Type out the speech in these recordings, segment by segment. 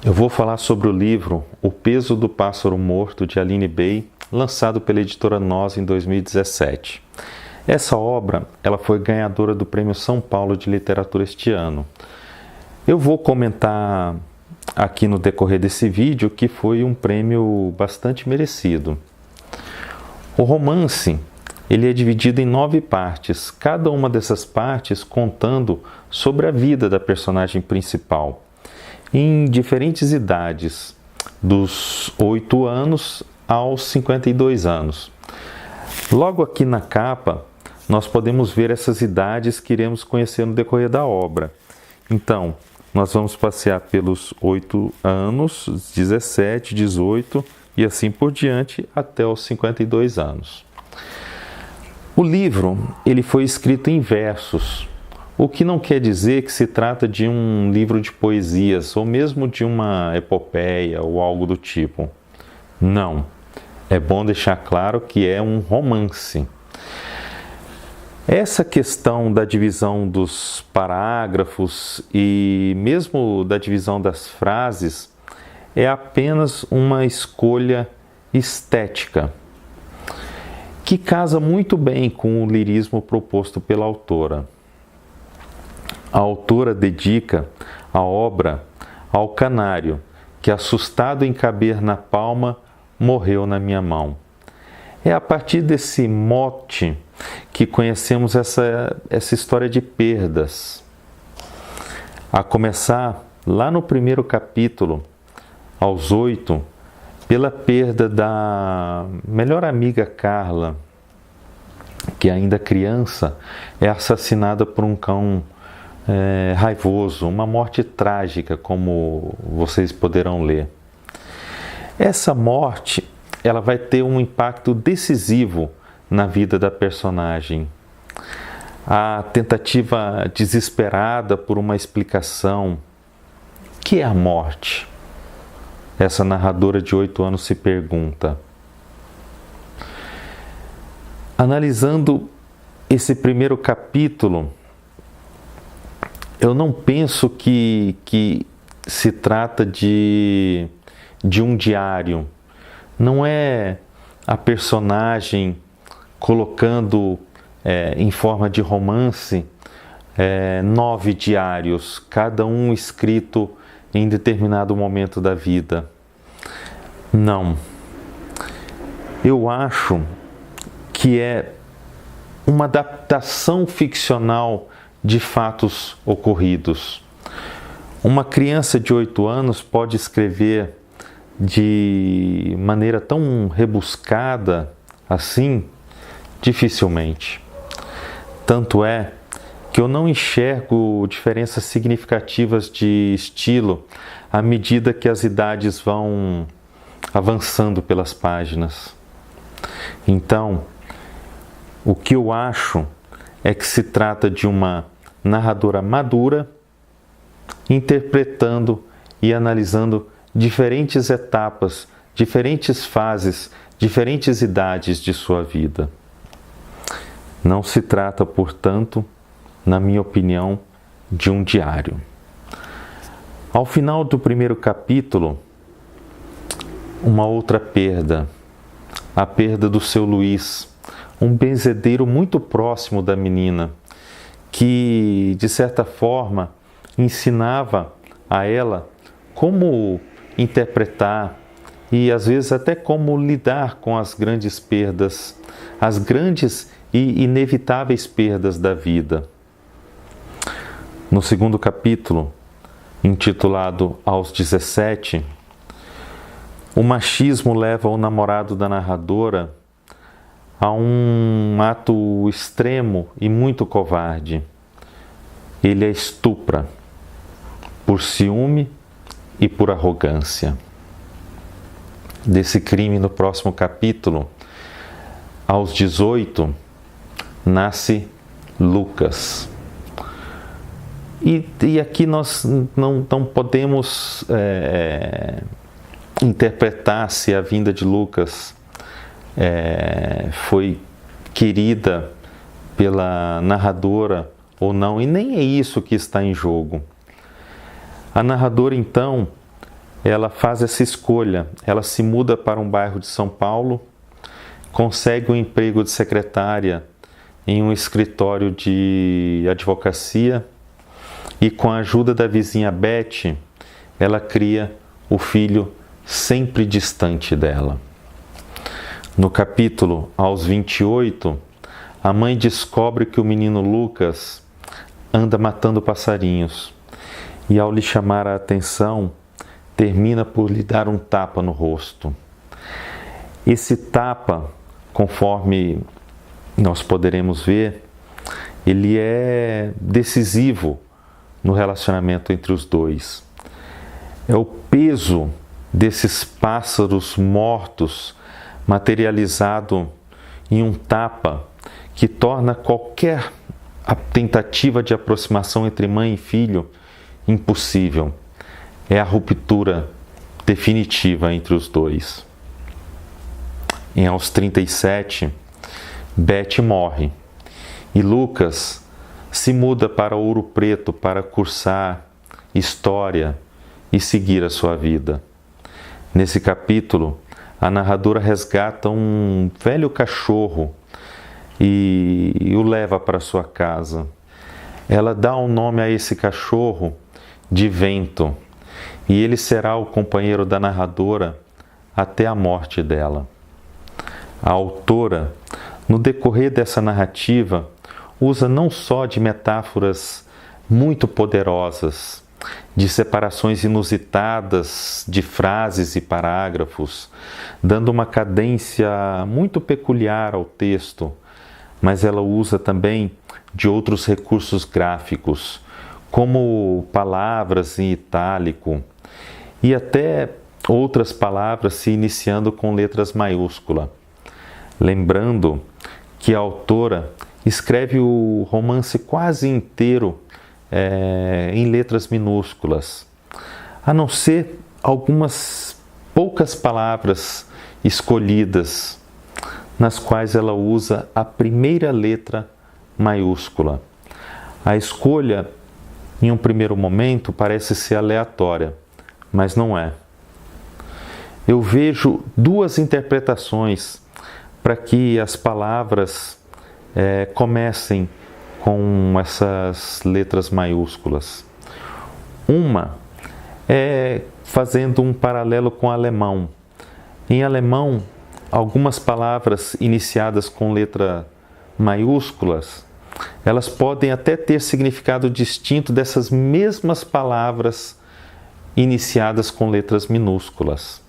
Eu vou falar sobre o livro O Peso do Pássaro Morto, de Aline Bay, lançado pela editora Nós em 2017. Essa obra ela foi ganhadora do Prêmio São Paulo de Literatura este ano. Eu vou comentar aqui no decorrer desse vídeo que foi um prêmio bastante merecido. O romance ele é dividido em 9 partes, cada uma dessas partes contando sobre a vida da personagem principal, em diferentes idades, dos 8 anos aos 52 anos. Logo aqui na capa, nós podemos ver essas idades que iremos conhecer no decorrer da obra. Então, nós vamos passear pelos 8 anos, 17, 18 e assim por diante até os 52 anos. O livro ele foi escrito em versos, o que não quer dizer que se trata de um livro de poesias ou mesmo de uma epopeia ou algo do tipo. Não, é bom deixar claro que é um romance. Essa questão da divisão dos parágrafos e mesmo da divisão das frases é apenas uma escolha estética, que casa muito bem com o lirismo proposto pela autora. A autora dedica a obra ao canário, que assustado em caber na palma, morreu na minha mão. É a partir desse mote que conhecemos essa história de perdas. A começar lá no primeiro capítulo, aos 8, pela perda da melhor amiga Carla, que ainda criança é assassinada por um cão raivoso, uma morte trágica, como vocês poderão ler. Essa morte ela vai ter um impacto decisivo na vida da personagem. A tentativa desesperada por uma explicação. O que é a morte? Essa narradora de 8 anos se pergunta. Analisando esse primeiro capítulo, eu não penso que se trata de um diário. Não é a personagem colocando em forma de romance 9 diários, cada um escrito em determinado momento da vida. Não. Eu acho que é uma adaptação ficcional de fatos ocorridos. Uma criança de 8 anos pode escrever de maneira tão rebuscada assim? Dificilmente. Tanto é que eu não enxergo diferenças significativas de estilo à medida que as idades vão avançando pelas páginas. Então, o que eu acho é que se trata de uma narradora madura, interpretando e analisando diferentes etapas, diferentes fases, diferentes idades de sua vida. Não se trata, portanto, na minha opinião, de um diário. Ao final do primeiro capítulo, uma outra perda, a perda do seu Luiz, um benzedeiro muito próximo da menina, que, de certa forma, ensinava a ela como interpretar e, às vezes, até como lidar com as grandes perdas, as grandes e inevitáveis perdas da vida. No segundo capítulo, intitulado Aos 17, o machismo leva o namorado da narradora a um ato extremo e muito covarde. Ele a estupra por ciúme e por arrogância. Desse crime, no próximo capítulo, aos 18, nasce Lucas. E aqui nós não podemos interpretar se a vinda de Lucas foi querida pela narradora ou não, e nem é isso que está em jogo. A narradora, então, ela faz essa escolha. Ela se muda para um bairro de São Paulo, consegue um emprego de secretária em um escritório de advocacia e, com a ajuda da vizinha Beth, ela cria o filho sempre distante dela. No capítulo aos 28, a mãe descobre que o menino Lucas anda matando passarinhos e, ao lhe chamar a atenção, termina por lhe dar um tapa no rosto. Esse tapa, conforme nós poderemos ver, ele é decisivo no relacionamento entre os dois. É o peso desses pássaros mortos materializado em um tapa que torna qualquer tentativa de aproximação entre mãe e filho impossível. É a ruptura definitiva entre os dois. Aos 37, Beth morre e Lucas se muda para Ouro Preto para cursar história e seguir a sua vida. Nesse capítulo, a narradora resgata um velho cachorro e o leva para sua casa. Ela dá um nome a esse cachorro de Vento, e ele será o companheiro da narradora até a morte dela. A autora, no decorrer dessa narrativa, usa não só de metáforas muito poderosas, de separações inusitadas de frases e parágrafos, dando uma cadência muito peculiar ao texto, mas ela usa também de outros recursos gráficos, como palavras em itálico e até outras palavras se iniciando com letras maiúsculas. Lembrando que a autora escreve o romance quase inteiro em letras minúsculas, a não ser algumas poucas palavras escolhidas, nas quais ela usa a primeira letra maiúscula. A escolha, em um primeiro momento, parece ser aleatória, mas não é. Eu vejo duas interpretações para que as palavras comecem com essas letras maiúsculas. Uma é fazendo um paralelo com o alemão. Em alemão, algumas palavras iniciadas com letra maiúsculas, elas podem até ter significado distinto dessas mesmas palavras iniciadas com letras minúsculas.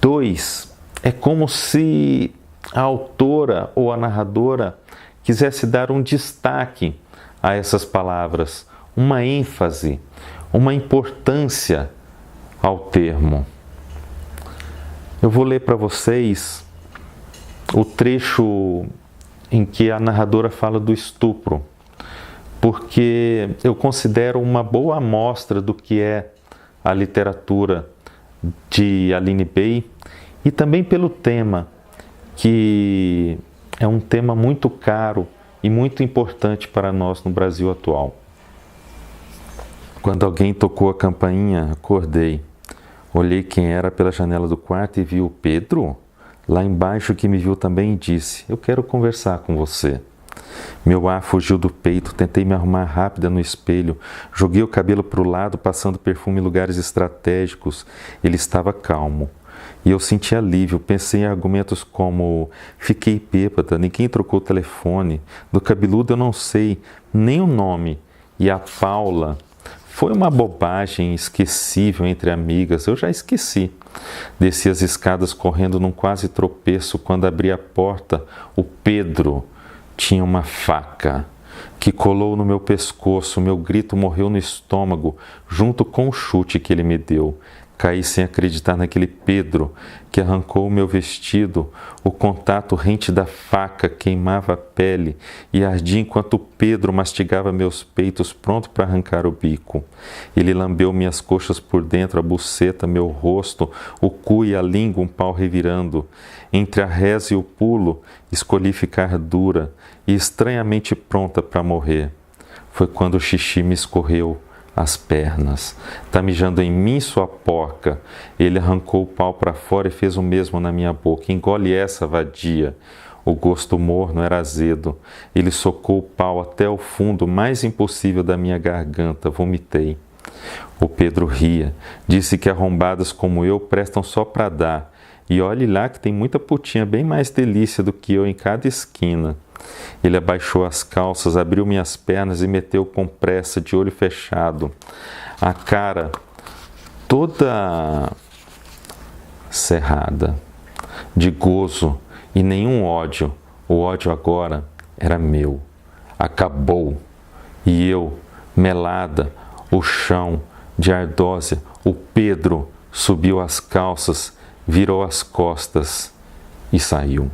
2. É como se a autora ou a narradora quisesse dar um destaque a essas palavras, uma ênfase, uma importância ao termo. Eu vou ler para vocês o trecho em que a narradora fala do estupro, porque eu considero uma boa amostra do que é a literatura de Aline Bay e também pelo tema, que é um tema muito caro e muito importante para nós no Brasil atual. Quando alguém tocou a campainha, acordei. Olhei quem era pela janela do quarto e vi o Pedro, lá embaixo, que me viu também e disse: "Eu quero conversar com você." Meu ar fugiu do peito, tentei me arrumar rápida no espelho, joguei o cabelo para o lado, passando perfume em lugares estratégicos. Ele estava calmo. E eu senti alívio, pensei em argumentos como: fiquei bêbada, ninguém trocou o telefone, do cabeludo eu não sei nem o nome, e a Paula foi uma bobagem esquecível entre amigas, eu já esqueci. Desci as escadas correndo num quase tropeço. Quando abri a porta, o Pedro tinha uma faca que colou no meu pescoço. Meu grito morreu no estômago, junto com o chute que ele me deu. Caí sem acreditar naquele Pedro que arrancou o meu vestido. O contato rente da faca queimava a pele e ardia enquanto o Pedro mastigava meus peitos, pronto para arrancar o bico. Ele lambeu minhas coxas por dentro, a buceta, meu rosto, o cu e a língua, um pau revirando. Entre a reza e o pulo, escolhi ficar dura e estranhamente pronta para morrer. Foi quando o xixi me escorreu as pernas. Tá mijando em mim, sua porca. Ele arrancou o pau para fora e fez o mesmo na minha boca. Engole essa, vadia. O gosto morno era azedo. Ele socou o pau até o fundo mais impossível da minha garganta. Vomitei. O Pedro ria. Disse que arrombadas como eu prestam só para dar. E olhe lá que tem muita putinha bem mais delícia do que eu em cada esquina. Ele abaixou as calças, abriu minhas pernas e meteu com pressa, de olho fechado. A cara toda cerrada, de gozo e nenhum ódio. O ódio agora era meu. Acabou. E eu, melada, o chão, de ardósia, o Pedro subiu as calças, virou as costas e saiu.